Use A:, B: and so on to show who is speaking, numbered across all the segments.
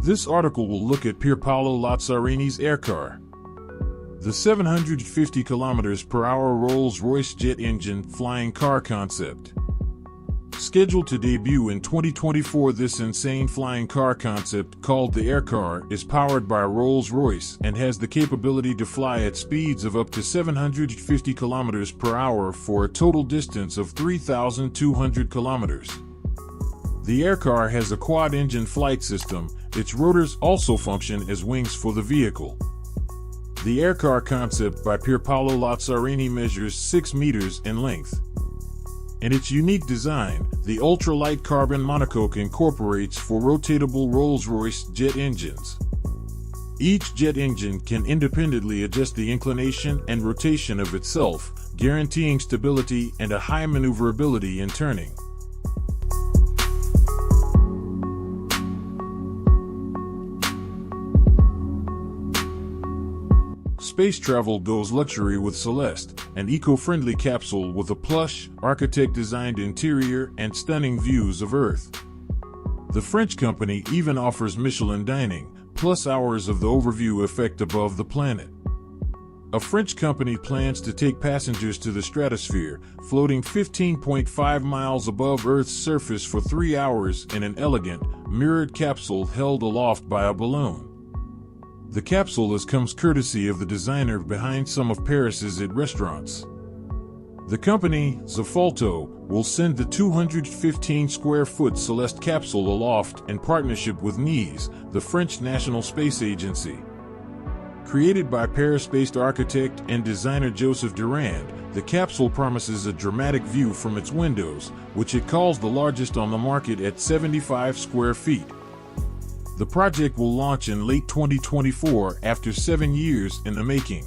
A: This article will look at Pierpaolo Lazzarini aircar. The 750 km/h Rolls-Royce jet engine flying car concept. Scheduled to debut in 2024, this insane flying car concept, called the aircar, is powered by Rolls-Royce and has the capability to fly at speeds of up to 750 km/h for a total distance of 3,200 kilometers. The aircar has a quad-engine flight system. Its rotors also function as wings for the vehicle. The aircar concept by Pierpaolo Lazzarini measures 6 meters in length. In its unique design, the ultralight carbon monocoque incorporates 4 rotatable Rolls-Royce jet engines. Each jet engine can independently adjust the inclination and rotation of itself, guaranteeing stability and a high maneuverability in turning. Space travel goes luxury with Celeste, an eco-friendly capsule with a plush, architect-designed interior and stunning views of Earth. The French company even offers Michelin dining, plus hours of the overview effect above the planet. A French company plans to take passengers to the stratosphere, floating 15.5 miles above Earth's surface for 3 hours in an elegant, mirrored capsule held aloft by a balloon. The capsule comes courtesy of the designer behind some of Paris's hit restaurants. The company, Zafalto, will send the 215-square-foot Celeste capsule aloft in partnership with NIS, the French National Space Agency. Created by Paris-based architect and designer Joseph Durand, the capsule promises a dramatic view from its windows, which it calls the largest on the market at 75 square feet. The project will launch in late 2024 after 7 years in the making.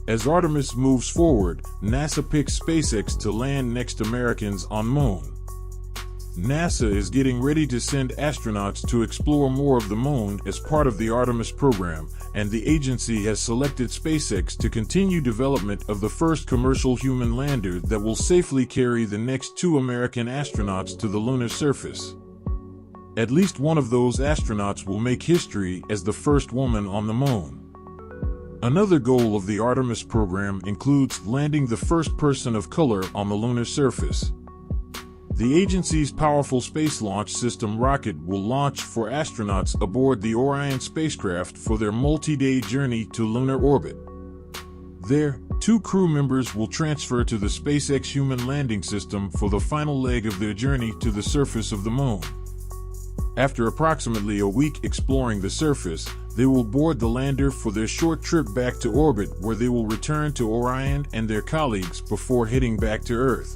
A: As Artemis moves forward, NASA picks SpaceX to land next Americans on Moon. NASA is getting ready to send astronauts to explore more of the Moon as part of the Artemis program, and the agency has selected SpaceX to continue development of the first commercial human lander that will safely carry the next 2 American astronauts to the lunar surface. At least one of those astronauts will make history as the first woman on the Moon. Another goal of the Artemis program includes landing the first person of color on the lunar surface. The agency's powerful space launch system rocket will launch for astronauts aboard the Orion spacecraft for their multi-day journey to lunar orbit. There, 2 crew members will transfer to the SpaceX human landing system for the final leg of their journey to the surface of the Moon. After approximately a week exploring the surface, they will board the lander for their short trip back to orbit, where they will return to Orion and their colleagues before heading back to Earth.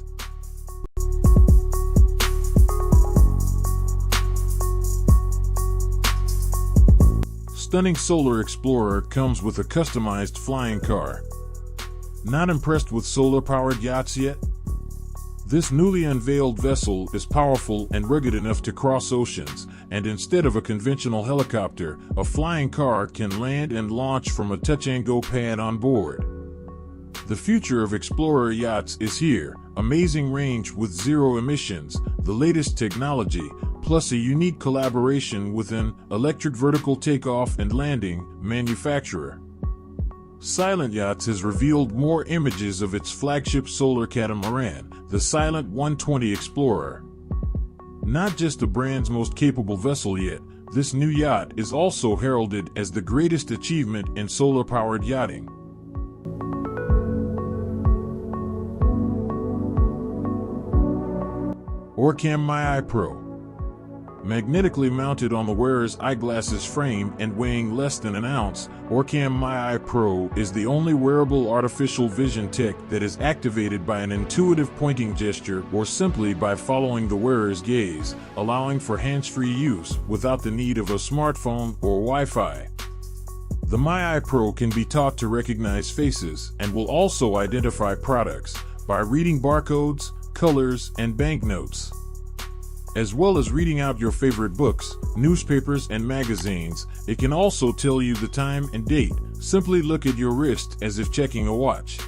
A: Stunning Solar Explorer comes with a customized flying car. Not impressed with solar-powered yachts yet? This newly unveiled vessel is powerful and rugged enough to cross oceans, and instead of a conventional helicopter, a flying car can land and launch from a touch-and-go pad on board. The future of Explorer yachts is here: amazing range with 0 emissions, the latest technology, plus a unique collaboration with an electric vertical takeoff and landing manufacturer. Silent Yachts has revealed more images of its flagship solar catamaran, the Silent 120 Explorer. Not just the brand's most capable vessel yet, this new yacht is also heralded as the greatest achievement in solar-powered yachting. Orcam My Eye Pro. Magnetically mounted on the wearer's eyeglasses frame and weighing less than an ounce, Orcam My Eye Pro is the only wearable artificial vision tech that is activated by an intuitive pointing gesture or simply by following the wearer's gaze, allowing for hands-free use without the need of a smartphone or Wi-Fi. The My Eye Pro can be taught to recognize faces and will also identify products by reading barcodes, colors, and banknotes. As well as reading out your favorite books, newspapers, and magazines, it can also tell you the time and date. Simply look at your wrist as if checking a watch.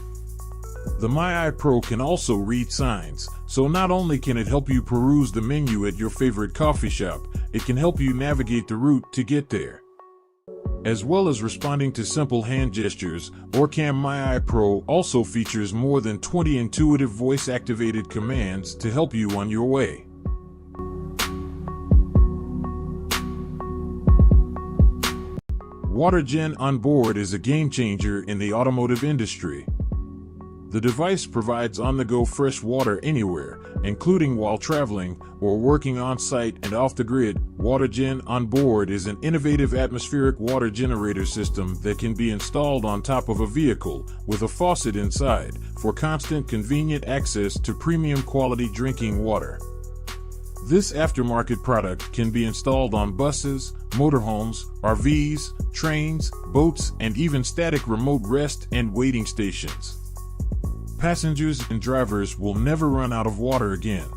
A: The MyEye Pro can also read signs, so not only can it help you peruse the menu at your favorite coffee shop, it can help you navigate the route to get there. As well as responding to simple hand gestures, Orcam MyEye Pro also features more than 20 intuitive voice-activated commands to help you on your way. WaterGen Onboard is a game-changer in the automotive industry. The device provides on-the-go fresh water anywhere, including while traveling or working on-site and off the grid. WaterGen Onboard is an innovative atmospheric water generator system that can be installed on top of a vehicle with a faucet inside for constant, convenient access to premium quality drinking water. This aftermarket product can be installed on buses, motorhomes, RVs, trains, boats, and even static remote rest and waiting stations. Passengers and drivers will never run out of water again.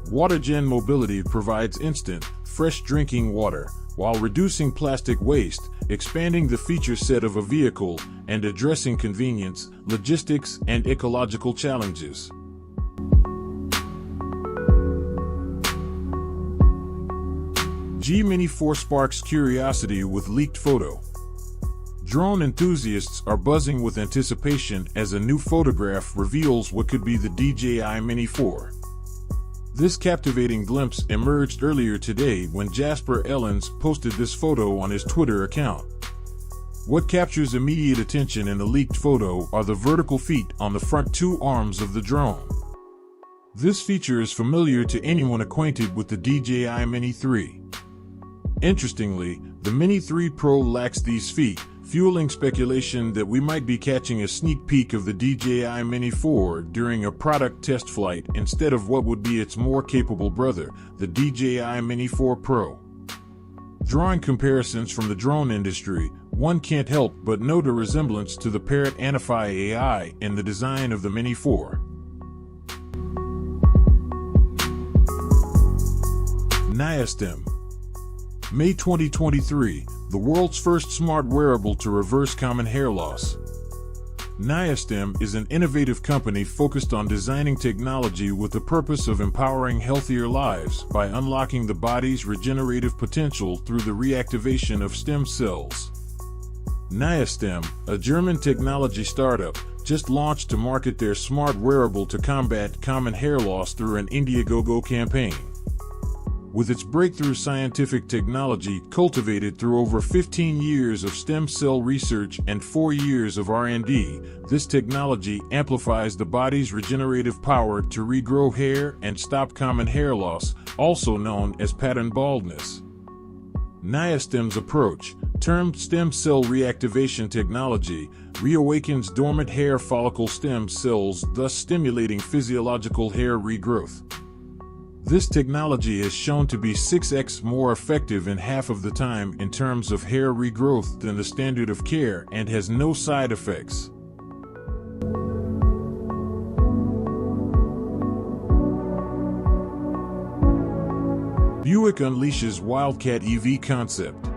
A: WaterGen Mobility provides instant, fresh drinking water while reducing plastic waste, expanding the feature set of a vehicle, and addressing convenience, logistics, and ecological challenges. G-Mini 4 sparks curiosity with leaked photo. Drone enthusiasts are buzzing with anticipation as a new photograph reveals what could be the DJI Mini 4. This captivating glimpse emerged earlier today when Jasper Ellens posted this photo on his Twitter account. What captures immediate attention in the leaked photo are the vertical feet on the front two arms of the drone. This feature is familiar to anyone acquainted with the DJI Mini 3. Interestingly, the Mini 3 Pro lacks these feet, fueling speculation that we might be catching a sneak peek of the DJI Mini 4 during a product test flight instead of what would be its more capable brother, the DJI Mini 4 Pro. Drawing comparisons from the drone industry, one can't help but note a resemblance to the Parrot Anify AI in the design of the Mini 4. Niastem. May 2023, the world's first smart wearable to reverse common hair loss. Niastem is an innovative company focused on designing technology with the purpose of empowering healthier lives by unlocking the body's regenerative potential through the reactivation of stem cells. Niastem, a German technology startup, just launched to market their smart wearable to combat common hair loss through an Indiegogo campaign. With its breakthrough scientific technology cultivated through over 15 years of stem cell research and 4 years of R&D, this technology amplifies the body's regenerative power to regrow hair and stop common hair loss, also known as pattern baldness. Niastem's approach, termed stem cell reactivation technology, reawakens dormant hair follicle stem cells, thus stimulating physiological hair regrowth. This technology is shown to be 6x more effective in half of the time in terms of hair regrowth than the standard of care and has no side effects. Buick unleashes Wildcat EV concept.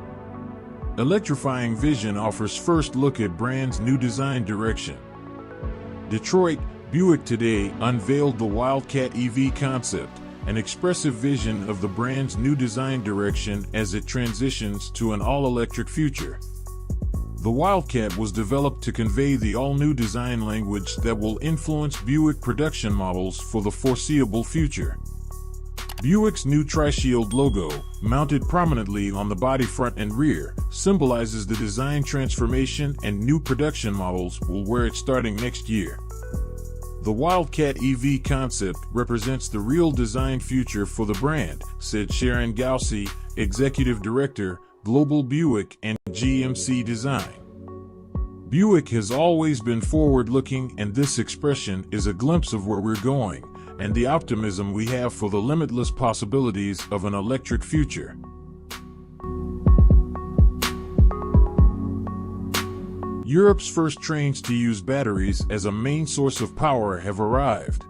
A: Electrifying Vision offers first look at brand's new design direction. Detroit, Buick today unveiled the Wildcat EV concept, an expressive vision of the brand's new design direction as it transitions to an all-electric future. The Wildcat was developed to convey the all-new design language that will influence Buick production models for the foreseeable future. Buick's new Tri-Shield logo, mounted prominently on the body front and rear, symbolizes the design transformation, and new production models will wear it starting next year. The Wildcat EV concept represents the real design future for the brand, said Sharon Gauci, Executive Director, Global Buick and GMC Design. Buick has always been forward-looking, and this expression is a glimpse of where we're going and the optimism we have for the limitless possibilities of an electric future. Europe's first trains to use batteries as a main source of power have arrived.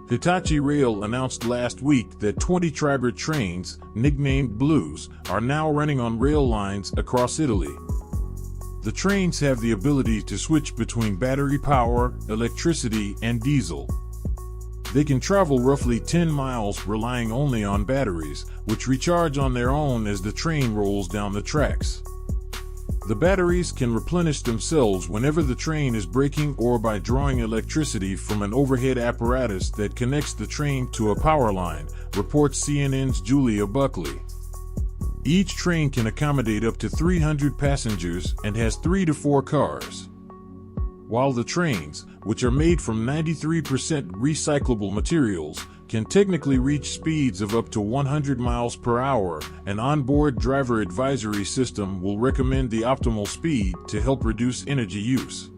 A: Hitachi Rail announced last week that 20 Tribert trains, nicknamed Blues, are now running on rail lines across Italy. The trains have the ability to switch between battery power, electricity, and diesel. They can travel roughly 10 miles relying only on batteries, which recharge on their own as the train rolls down the tracks. The batteries can replenish themselves whenever the train is braking or by drawing electricity from an overhead apparatus that connects the train to a power line, reports CNN's Julia Buckley. Each train can accommodate up to 300 passengers and has 3 to 4 cars. While the trains, which are made from 93% recyclable materials, can technically reach speeds of up to 100 miles per hour, an onboard driver advisory system will recommend the optimal speed to help reduce energy use.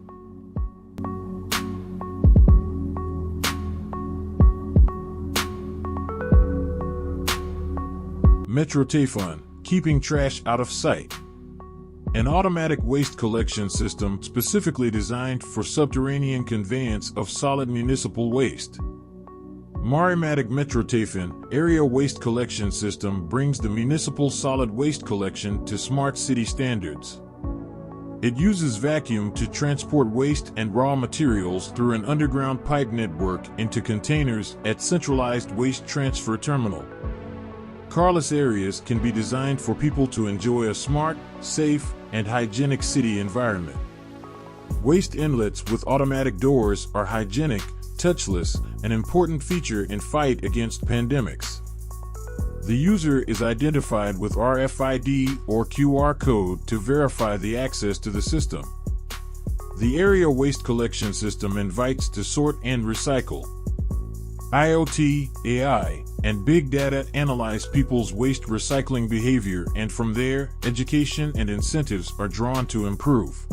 A: Metrotafon, keeping trash out of sight. An automatic waste collection system specifically designed for subterranean conveyance of solid municipal waste. Marimatic Metrotafon area waste collection system brings the municipal solid waste collection to smart city standards. It uses vacuum to transport waste and raw materials through an underground pipe network into containers at centralized waste transfer terminal. Carless areas can be designed for people to enjoy a smart, safe, and hygienic city environment. Waste inlets with automatic doors are hygienic, touchless, an important feature in fight against pandemics. The user is identified with RFID or QR code to verify the access to the system. The area waste collection system invites to sort and recycle. IoT, AI, and big data analyze people's waste recycling behavior, and from there, education and incentives are drawn to improve.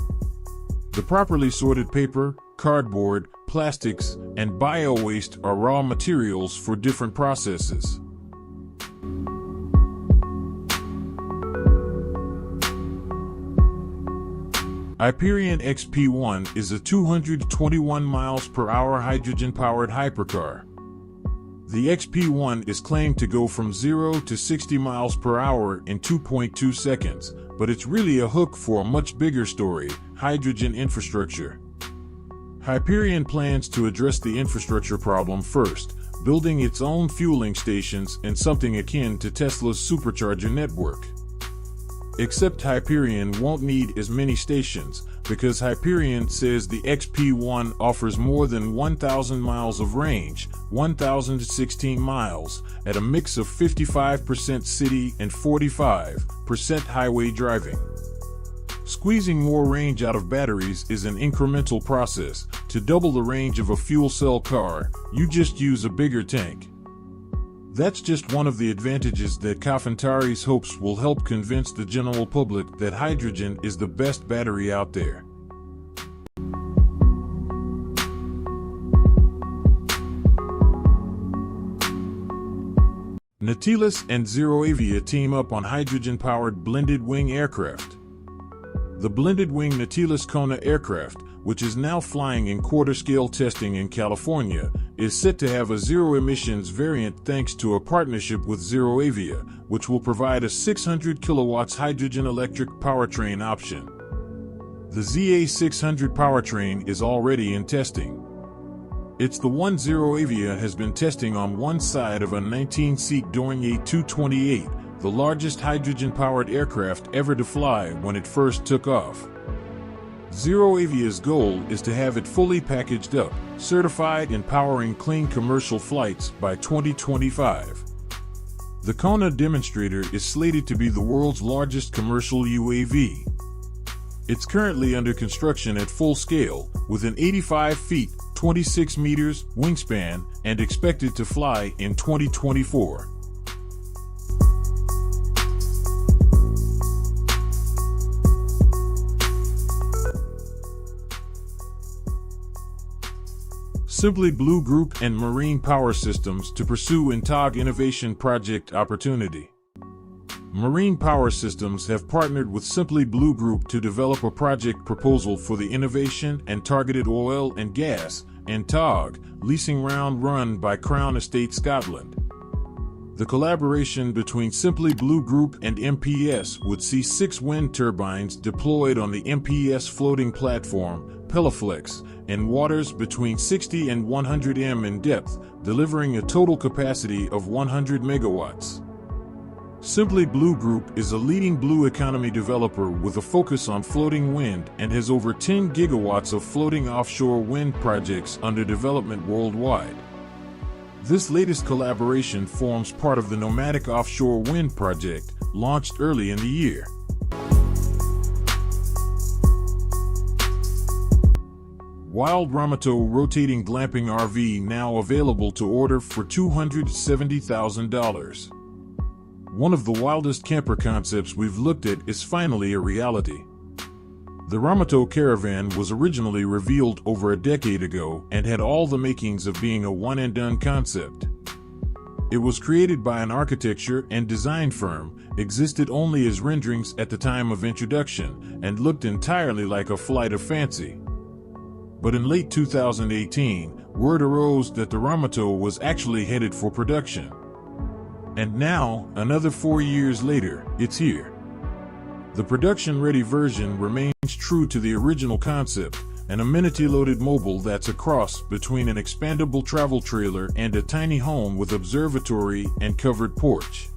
A: The properly sorted paper, cardboard, plastics, and bio-waste are raw materials for different processes. Hyperion XP1 is a 221 miles per hour hydrogen-powered hypercar. The XP1 is claimed to go from 0 to 60 miles per hour in 2.2 seconds, but it's really a hook for a much bigger story: hydrogen infrastructure. Hyperion plans to address the infrastructure problem first, building its own fueling stations and something akin to Tesla's supercharger network. Except Hyperion won't need as many stations, because Hyperion says the XP1 offers more than 1,000 miles of range, 1,016 miles, at a mix of 55% city and 45% highway driving. Squeezing more range out of batteries is an incremental process. To double the range of a fuel cell car, you just use a bigger tank. That's just one of the advantages that Kafantari's hopes will help convince the general public that hydrogen is the best battery out there. Nautilus and ZeroAvia team up on hydrogen-powered blended-wing aircraft. The blended-wing Nautilus Kona aircraft, which is now flying in quarter-scale testing in California, is set to have a zero-emissions variant thanks to a partnership with ZeroAvia, which will provide a 600 kilowatts hydrogen-electric powertrain option. The ZA600 powertrain is already in testing. It's the one ZeroAvia has been testing on one side of a 19-seat Dornier 228, the largest hydrogen-powered aircraft ever to fly when it first took off. ZeroAvia's goal is to have it fully packaged up, certified and powering clean commercial flights by 2025. The Kona demonstrator is slated to be the world's largest commercial UAV. It's currently under construction at full scale, with an 85 feet, 26 meters wingspan, and expected to fly in 2024. Simply Blue Group and Marine Power Systems to pursue INTOG Innovation Project opportunity. Marine Power Systems have partnered with Simply Blue Group to develop a project proposal for the Innovation and Targeted Oil and Gas (INTOG) leasing round run by Crown Estate Scotland. The collaboration between Simply Blue Group and MPS would see 6 wind turbines deployed on the MPS floating platform, Pelaflex, in waters between 60 and 100 m in depth, delivering a total capacity of 100 megawatts. Simply Blue Group is a leading blue economy developer with a focus on floating wind and has over 10 gigawatts of floating offshore wind projects under development worldwide. This latest collaboration forms part of the Nomadic Offshore Wind Project, launched early in the year. Wild Ramato rotating glamping RV now available to order for $270,000. One of the wildest camper concepts we've looked at is finally a reality. The Ramato Caravan was originally revealed over a decade ago and had all the makings of being a one-and-done concept. It was created by an architecture and design firm, existed only as renderings at the time of introduction, and looked entirely like a flight of fancy. But in late 2018, word arose that the Ramato was actually headed for production. And now, another 4 years later, it's here. The production-ready version remains true to the original concept, an amenity-loaded mobile that's a cross between an expandable travel trailer and a tiny home with observatory and covered porch.